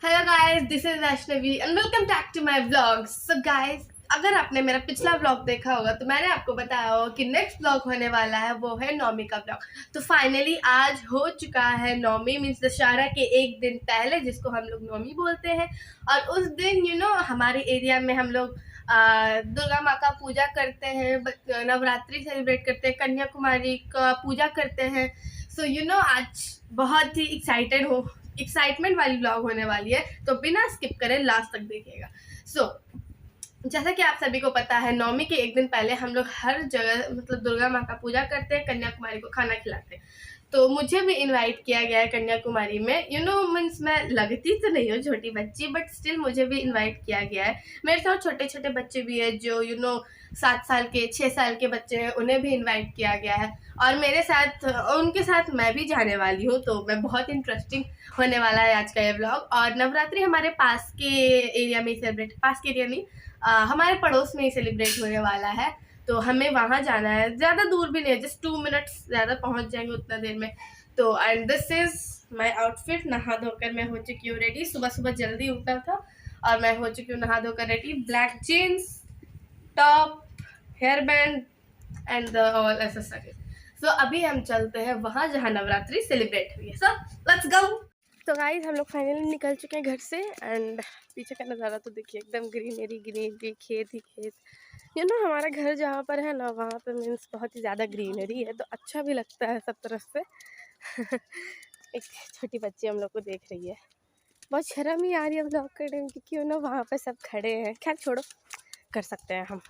Hello guys, this is Vaishnavi and welcome back to my vlogs. So guys, अगर आपने मेरा पिछला व्लॉग देखा होगा तो मैंने आपको बताया होगा कि नेक्स्ट व्लॉग होने वाला है, वो है नौमी का व्लॉग। तो फाइनली आज हो चुका है नौमी, मीन्स दशहरा के एक दिन पहले, जिसको हम लोग नौमी बोलते हैं। और उस दिन हमारे एरिया में हम लोग दुर्गा माँ का पूजा करते हैं, नवरात्रि सेलिब्रेट करते हैं, कन्याकुमारी का पूजा करते हैं। सो आज बहुत ही एक्साइटमेंट वाली व्लॉग होने वाली है, तो बिना स्किप करे लास्ट तक देखिएगा। जैसा कि आप सभी को पता है, नौमी के एक दिन पहले हम लोग हर जगह मतलब दुर्गा माँ का पूजा करते हैं, कन्याकुमारी को खाना खिलाते हैं। तो मुझे भी इनवाइट किया गया है कन्याकुमारी में। मीन्स मैं लगती तो नहीं हूँ छोटी बच्ची, बट स्टिल मुझे भी इनवाइट किया गया है। मेरे साथ छोटे छोटे बच्चे भी है जो 7 साल के 6 साल के बच्चे हैं, उन्हें भी इनवाइट किया गया है। और मेरे साथ उनके साथ मैं भी जाने वाली हूँ, तो मैं बहुत इंटरेस्टिंग होने वाला है आज का ये ब्लॉग। और नवरात्रि हमारे पास के एरिया में सेलिब्रेट, पास के एरिया नहीं, हमारे पड़ोस में ही सेलिब्रेट होने वाला है। तो हमें वहाँ जाना है, ज़्यादा दूर भी नहीं है, जस्ट 2 मिनट्स, ज़्यादा पहुँच जाएंगे उतना देर में। तो and this is my outfit. नहा धोकर मैं हो चुकी हूँ रेडी। सुबह सुबह जल्दी उठा था और मैं हो चुकी हूँ नहा धोकर ready. Black jeans, top, hair band and the all accessories. So अभी हम चलते हैं वहाँ जहाँ नवरात्रि सेलिब्रेट हुई है। So let's go. तो गाइस, हम लोग फाइनली निकल चुके हैं घर से एंड पीछे का नज़ारा तो देखिए, एकदम ग्रीनरी ग्रीनरी, खेत ही खेत। हमारा घर जहाँ पर है ना, वहाँ पे मीन्स बहुत ही ज़्यादा ग्रीनरी है, तो अच्छा भी लगता है सब तरफ से। एक छोटी बच्ची हम लोग को देख रही है, बहुत शर्म ही आ रही है ब्लॉग करने में, क्योंकि वहाँ पे सब खड़े हैं। खैर छोड़ो, कर सकते हैं हम।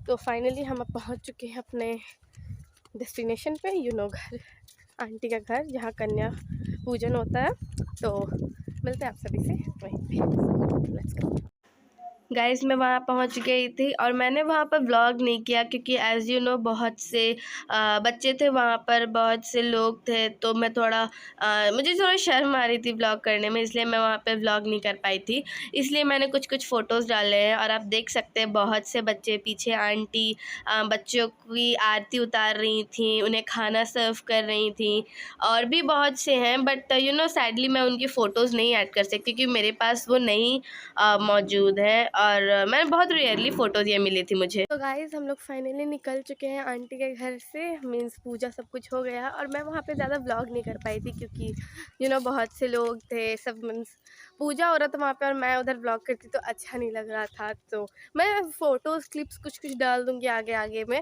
तो फाइनली हम अब पहुँच चुके हैं अपने डेस्टिनेशन पे, घर, आंटी का घर, जहाँ कन्या पूजन होता है। तो मिलते हैं आप सभी से वहीं पे। Let's go. गाइस, मैं वहाँ पहुँच गई थी और मैंने वहाँ पर व्लॉग नहीं किया, क्योंकि एज़ बहुत से बच्चे थे वहाँ पर, बहुत से लोग थे, तो मैं थोड़ा मुझे थोड़ा शर्म आ रही थी व्लॉग करने में, इसलिए मैं वहाँ पे व्लॉग नहीं कर पाई थी। इसलिए मैंने कुछ कुछ फ़ोटोज़ डाले हैं और आप देख सकते हैं बहुत से बच्चे पीछे, आंटी बच्चों की आरती उतार रही थी, उन्हें खाना सर्व कर रही थी, और भी बहुत से हैं। बट सैडली मैं उनकी फ़ोटोज़ नहीं ऐड कर सकती, क्योंकि मेरे पास वो नहीं मौजूद है, और मैंने बहुत रेयरली फ़ोटोज़ ये मिली थी मुझे। तो गाइज़, हम लोग फाइनली निकल चुके हैं आंटी के घर से, मीन्स पूजा सब कुछ हो गया। और मैं वहाँ पे ज़्यादा व्लॉग नहीं कर पाई थी, क्योंकि बहुत से लोग थे, सब मीन्स पूजा हो रहा था वहाँ पे, और मैं उधर व्लॉग करती तो अच्छा नहीं लग रहा था। तो मैं फ़ोटोज़ क्लिप्स कुछ कुछ डाल दूँगी आगे आगे में,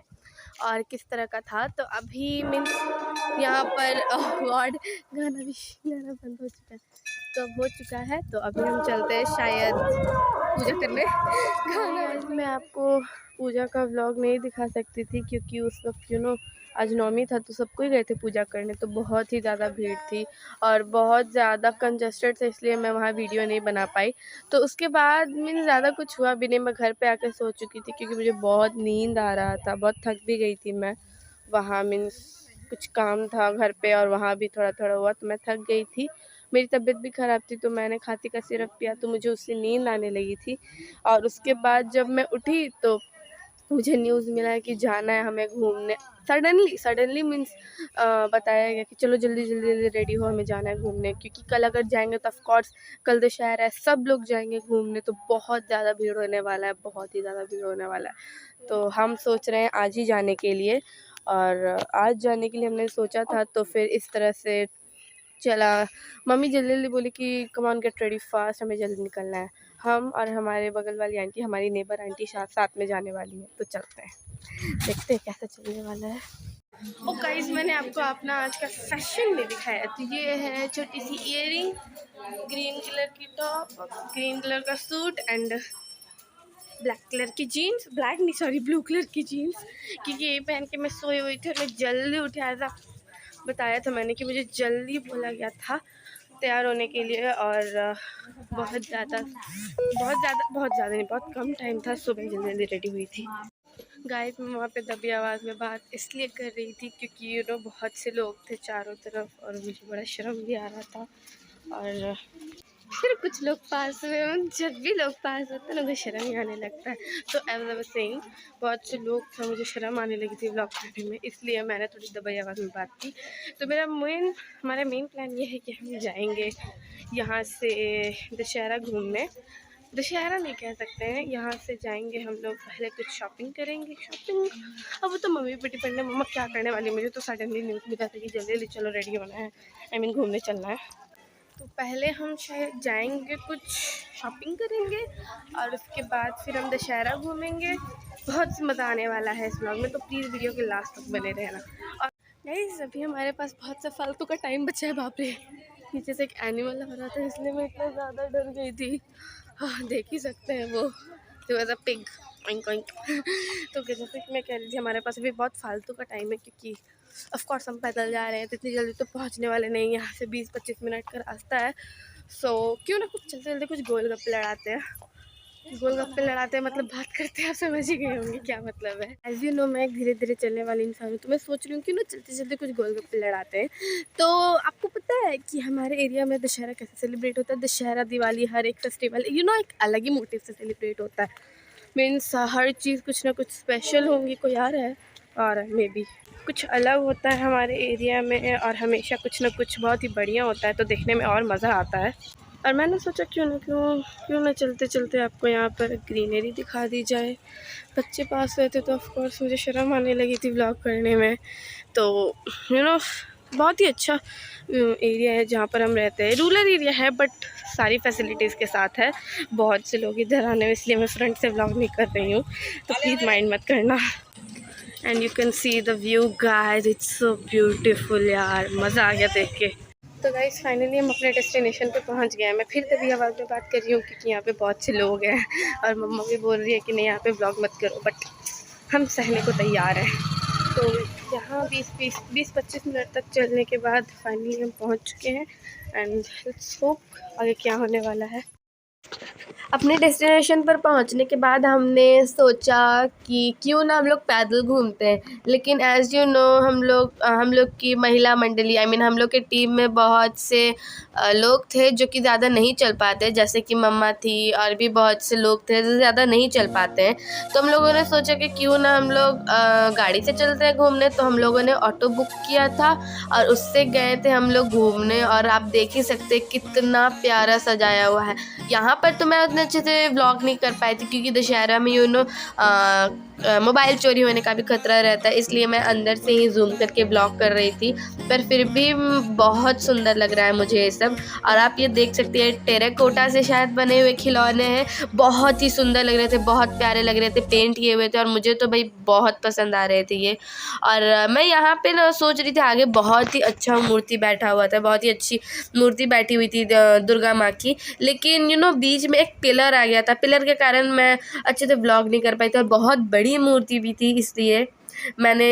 और किस तरह का था। तो अभी मीन्स यहाँ पर गॉड, गाना बंद हो चुका है, तो अब हो चुका है। तो अभी हम चलते हैं शायद पूजा करने। गाना मैं आपको पूजा का व्लॉग नहीं दिखा सकती थी, क्योंकि उस वक्त आज नौमी था, तो सबको ही गए थे पूजा करने, तो बहुत ही ज़्यादा भीड़ थी और बहुत ज़्यादा कंजस्टेड था, इसलिए मैं वहाँ वीडियो नहीं बना पाई। तो उसके बाद मीन्स ज़्यादा कुछ हुआ भी नहीं, मैं घर पे आकर सो चुकी थी, क्योंकि मुझे बहुत नींद आ रहा था, बहुत थक भी गई थी मैं। वहाँ मीन्स कुछ काम था घर पे, और वहाँ भी थोड़ा थोड़ा हुआ, तो मैं थक गई थी। मेरी तबीयत भी ख़राब थी, तो मैंने खांसी का सिरप पिया, तो मुझे उससे नींद आने लगी थी। और उसके बाद जब मैं उठी तो मुझे न्यूज़ मिला है कि जाना है हमें घूमने। सडनली मीन्स बताया गया कि चलो जल्दी जल्दी जल्दी रेडी हो, हमें जाना है घूमने, क्योंकि कल अगर जाएंगे तो ऑफकोर्स कल दशहरा है, सब लोग जाएंगे घूमने, तो बहुत ज़्यादा भीड़ होने वाला है, बहुत ही ज़्यादा भीड़ होने वाला है। तो हम सोच रहे हैं आज ही जाने के लिए, और आज जाने के लिए हमने सोचा था, तो फिर इस तरह से चला। मम्मी जल्दी जल्दी बोली कि come on get ready fast, हमें जल्दी निकलना है। हम और हमारे बगल वाली आंटी, हमारी नेबर आंटी साथ में जाने वाली है, तो चलते हैं, देखते हैं कैसा चलने वाला है। ओ गाइस, मैंने आपको अपना आज का फैशन नहीं दिखाया, तो ये है छोटी सी इयरिंग, ग्रीन कलर की टॉप, ग्रीन कलर का सूट एंड ब्लैक कलर की जीन्स, ब्लैक नहीं सॉरी ब्लू कलर की जीन्स, क्योंकि ये पहन के मैं सोई हुई थी और मैं जल्दी उठाया था। बताया था मैंने कि मुझे जल्दी बोला गया था तैयार होने के लिए, और बहुत ज़्यादा नहीं, बहुत कम टाइम था, सुबह जल्दी जल्दी रेडी हुई थी। गाइस, मैं वहाँ पे दबी आवाज़ में बात इसलिए कर रही थी, क्योंकि बहुत से लोग थे चारों तरफ, और मुझे बड़ा शर्म भी आ रहा था। और फिर कुछ लोग पास में, जब भी लोग पास होते हैं ना, मुझे शर्म ही आने लगता है। तो एज आई वाज सेइंग, बहुत से लोग थे, मुझे शर्म आने लगी थी व्लॉग करने में, इसलिए मैंने थोड़ी दबाई आवाज़ में बात की। तो हमारा मेन प्लान ये है कि हम जाएंगे यहाँ से दशहरा घूमने, दशहरा नहीं कह सकते हैं, यहाँ से जाएंगे हम लोग। पहले कुछ शॉपिंग करेंगे। शॉपिंग अब वो तो मम्मी पे डिपेंड है, मम्मा क्या करने वाली। मुझे तो सडनली न्यूज़ मिला था कि जल्दी जल्दी चलो रेडी होना है, आई मीन घूमने चलना है। तो पहले हम शायद जाएंगे, कुछ शॉपिंग करेंगे और उसके बाद फिर हम दशहरा घूमेंगे। बहुत मज़ा आने वाला है इस व्लॉग में, तो प्लीज़ वीडियो के लास्ट तक बने रहना। और गाइस अभी हमारे पास बहुत सा फालतू का टाइम बचा है। बाप रे, नीचे से एक एनिमल आ रहा था इसलिए मैं इतना ज़्यादा डर गई थी। हाँ, देख ही सकते हैं वो, तो वैसा पिग ओइंक ओइंक। तो जैसे कि मैं कह रही थी, हमारे पास अभी बहुत फालतू का टाइम है, क्योंकि ऑफ कोर्स हम पैदल जा रहे हैं तो इतनी जल्दी तो पहुंचने वाले नहीं, यहाँ से 20-25 मिनट का रास्ता है। सो क्यों ना कुछ चलते चलते कुछ गोलगप्पे लड़ाते हैं। गोलगप्पे लड़ाते हैं मतलब बात करते हैं, आप समझ ही गए होंगे क्या मतलब है। एज यू नो मैं एक धीरे धीरे चलने वाली इंसान हूँ, तो मैं सोच रही हूँ कि ना चलते चलते कुछ गोलगप्पे लड़ाते हैं। तो आपको पता है कि हमारे एरिया में दशहरा कैसे सेलिब्रेट होता है? दशहरा, दिवाली, हर एक फेस्टिवल एक अलग ही मोटिव से सेलिब्रेट होता है। मीन्स हर चीज़ कुछ ना कुछ स्पेशल होंगी, कोई आ रहा है और मे बी कुछ अलग होता है हमारे एरिया में, और हमेशा कुछ ना कुछ बहुत ही बढ़िया होता है, तो देखने में और मज़ा आता है। और मैंने सोचा क्यों ना चलते चलते आपको यहाँ पर ग्रीनरी दिखा दी जाए। बच्चे पास रहते तो ऑफ कोर्स मुझे शर्म आने लगी थी व्लॉग करने में। तो बहुत ही अच्छा एरिया है जहाँ पर हम रहते हैं। रूरल एरिया है बट सारी फैसिलिटीज़ के साथ है। बहुत से लोग इधर आने में, इसलिए मैं फ्रंट से व्लॉग नहीं कर रही हूँ, तो प्लीज़ माइंड मत करना। And you can see the view guys, it's so beautiful यार, मज़ा आ गया देख के। तो गाइस फाइनली हम अपने डेस्टिनेशन पे पहुंच गए हैं। मैं फिर तभी आवाज़ में बात कर रही हूँ क्योंकि यहाँ पे बहुत से लोग हैं और मम्मा भी बोल रही है कि नहीं यहाँ पे व्लॉग मत करो, बट हम सहने को तैयार हैं। तो यहाँ 20-25 मिनट तक चलने के बाद फाइनली हम पहुँच चुके हैं एंड लेट्स होप आगे क्या होने वाला है। अपने डेस्टिनेशन पर पहुंचने के बाद हमने सोचा कि क्यों ना हम लोग पैदल घूमते हैं, लेकिन एज़ यू नो हम लोग की महिला मंडली, आई मीन हम लोग के टीम में बहुत से लोग थे जो कि ज़्यादा नहीं चल पाते, जैसे कि मम्मा थी और भी बहुत से लोग थे जो ज़्यादा नहीं चल पाते हैं। तो हम लोगों ने सोचा कि क्यों ना हम लोग गाड़ी से चलते हैं घूमने। तो हम लोगों ने ऑटो बुक किया था और उससे गए थे हम लोग घूमने। और आप देख ही सकते कितना प्यारा सजाया हुआ है। यहाँ पर तो मैं उतने अच्छे से व्लॉग नहीं कर पाई थी क्योंकि दशहरा में मोबाइल चोरी होने का भी खतरा रहता है, इसलिए मैं अंदर से ही जूम करके व्लॉग कर रही थी। पर फिर भी बहुत सुंदर लग रहा है मुझे ये सब। और आप ये देख सकते हैं टेराकोटा से शायद बने हुए खिलौने हैं, बहुत ही सुंदर लग रहे थे, बहुत प्यारे लग रहे थे, पेंट किए हुए थे और मुझे तो भाई बहुत पसंद आ रहे थे ये। और मैं यहाँ पे ना सोच रही थी, आगे बहुत ही अच्छा मूर्ति बैठा हुआ था, बहुत ही अच्छी मूर्ति बैठी हुई थी दुर्गा माँ की। लेकिन बीच में एक पिलर आ गया था, पिलर के कारण मैं अच्छे से व्लॉग नहीं कर पाई थी और बहुत बड़ी मूर्ति भी थी, इसलिए मैंने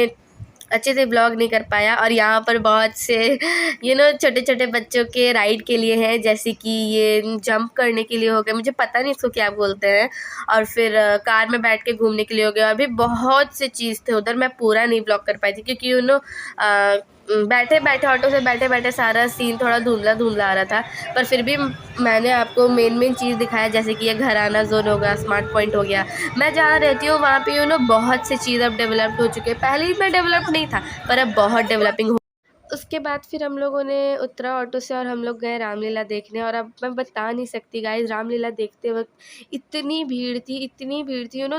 अच्छे से व्लॉग नहीं कर पाया। और यहाँ पर बहुत से छोटे छोटे बच्चों के राइड के लिए हैं, जैसे कि ये जंप करने के लिए हो गया, मुझे पता नहीं इसको क्या बोलते हैं। और फिर कार में बैठ के घूमने के लिए हो गया। और भी बहुत से चीज़ थे उधर, मैं पूरा नहीं व्लॉग कर पाई थी क्योंकि बैठे बैठे ऑटो से बैठे बैठे सारा सीन थोड़ा धुंधला धुंधला आ रहा था। पर फिर भी मैंने आपको मेन चीज़ दिखाया, जैसे कि ये घराना जोन हो गया, स्मार्ट पॉइंट हो गया। मैं जहाँ रहती हूँ वहाँ पे बहुत से चीज़ अब डेवलप्ड हो चुके हैं। पहले इतना डेवलप नहीं था पर अब बहुत डेवलपिंग हो। उसके बाद फिर हम लोगों ने उतरा ऑटो से और हम लोग गए रामलीला देखने। और अब मैं बता नहीं सकती गाइस, रामलीला देखते वक्त इतनी भीड़ थी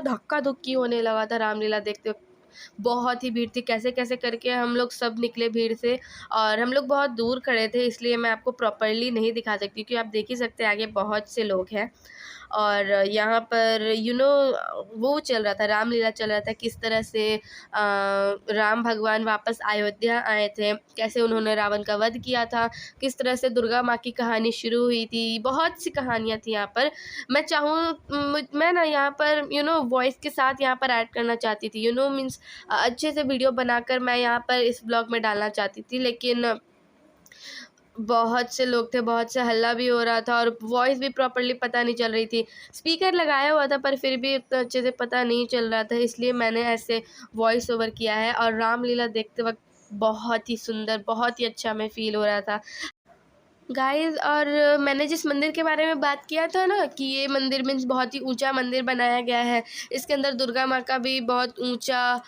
धक्का धुक्की होने लगा था रामलीला देखते वक्त। बहुत ही भीड़ थी, कैसे कैसे करके हम लोग सब निकले भीड़ से। और हम लोग बहुत दूर खड़े थे, इसलिए मैं आपको प्रॉपर्ली नहीं दिखा सकती क्योंकि आप देख ही सकते हैं आगे बहुत से लोग हैं। और यहाँ पर वो चल रहा था, रामलीला चल रहा था, किस तरह से राम भगवान वापस अयोध्या आए थे, कैसे उन्होंने रावण का वध किया था, किस तरह से दुर्गा माँ की कहानी शुरू हुई थी। बहुत सी कहानियाँ थी यहाँ पर। मैं ना यहाँ पर वॉइस के साथ यहाँ पर ऐड करना चाहती थी, मीन्स अच्छे से वीडियो बनाकर मैं यहाँ पर इस ब्लॉग में डालना चाहती थी, लेकिन बहुत से लोग थे, बहुत से हल्ला भी हो रहा था और वॉइस भी प्रॉपर्ली पता नहीं चल रही थी। स्पीकर लगाया हुआ था पर फिर भी इतना अच्छे से पता नहीं चल रहा था, इसलिए मैंने ऐसे वॉइस ओवर किया है। और रामलीला देखते वक्त बहुत ही सुंदर, बहुत ही अच्छा हमें फील हो रहा था। गाइस, और मैंने जिस मंदिर के बारे में बात किया था ना कि ये मंदिर मीन्स बहुत ही ऊंचा मंदिर बनाया गया है, इसके अंदर दुर्गा माँ का भी बहुत ऊंचा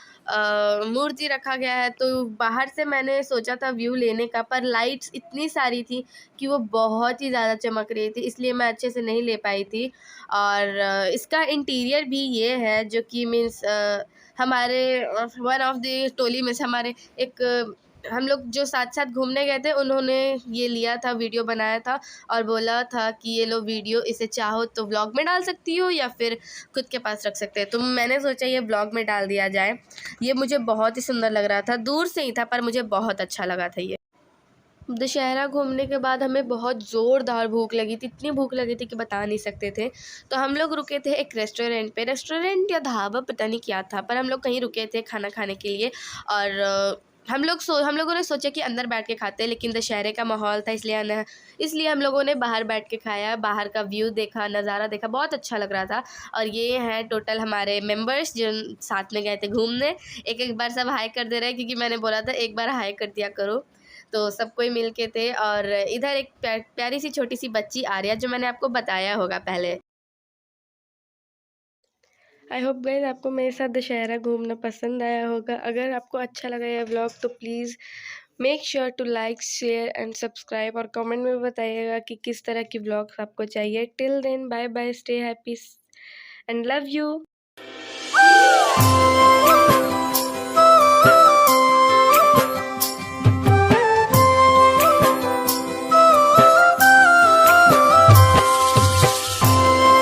मूर्ति रखा गया है। तो बाहर से मैंने सोचा था व्यू लेने का, पर लाइट्स इतनी सारी थी कि वो बहुत ही ज़्यादा चमक रही थी, इसलिए मैं अच्छे से नहीं ले पाई थी। और इसका इंटीरियर भी ये है जो कि मीन्स हमारे वन ऑफ द टोली में से हमारे एक हम लोग जो साथ साथ घूमने गए थे उन्होंने ये लिया था, वीडियो बनाया था और बोला था कि ये लो वीडियो, इसे चाहो तो व्लॉग में डाल सकती हो या फिर खुद के पास रख सकते हैं। तो मैंने सोचा ये व्लॉग में डाल दिया जाए। ये मुझे बहुत ही सुंदर लग रहा था, दूर से ही था पर मुझे बहुत अच्छा लगा था ये। दशहरा घूमने के बाद हमें बहुत ज़ोरदार भूख लगी थी, इतनी भूख लगी थी कि बता नहीं सकते थे। तो हम लोग रुके थे एक रेस्टोरेंट पे, रेस्टोरेंट या ढाबा पता नहीं क्या था, पर हम लोग कहीं रुके थे खाना खाने के लिए। और हम लोगों ने सोचा कि अंदर बैठ के खाते हैं, लेकिन दशहरे का माहौल था इसलिए हम लोगों ने बाहर बैठ के खाया, बाहर का व्यू देखा, नज़ारा देखा, बहुत अच्छा लग रहा था। और ये हैं टोटल हमारे मेंबर्स जो साथ में गए थे घूमने। एक एक बार सब हाय कर दे रहे हैं क्योंकि मैंने बोला था एक बार हाय कर दिया करो। तो सब कोई मिल के थे। और इधर एक प्यारी सी छोटी सी बच्ची आर्या, जो मैंने आपको बताया होगा पहले। आई होप गाइस आपको मेरे साथ दशहरा घूमना पसंद आया होगा। अगर आपको अच्छा लगा ये व्लॉग तो please make sure to like, share and subscribe, और कमेंट में बताइएगा कि किस तरह की व्लॉग्स आपको चाहिए। Till then bye bye, stay happy and love you.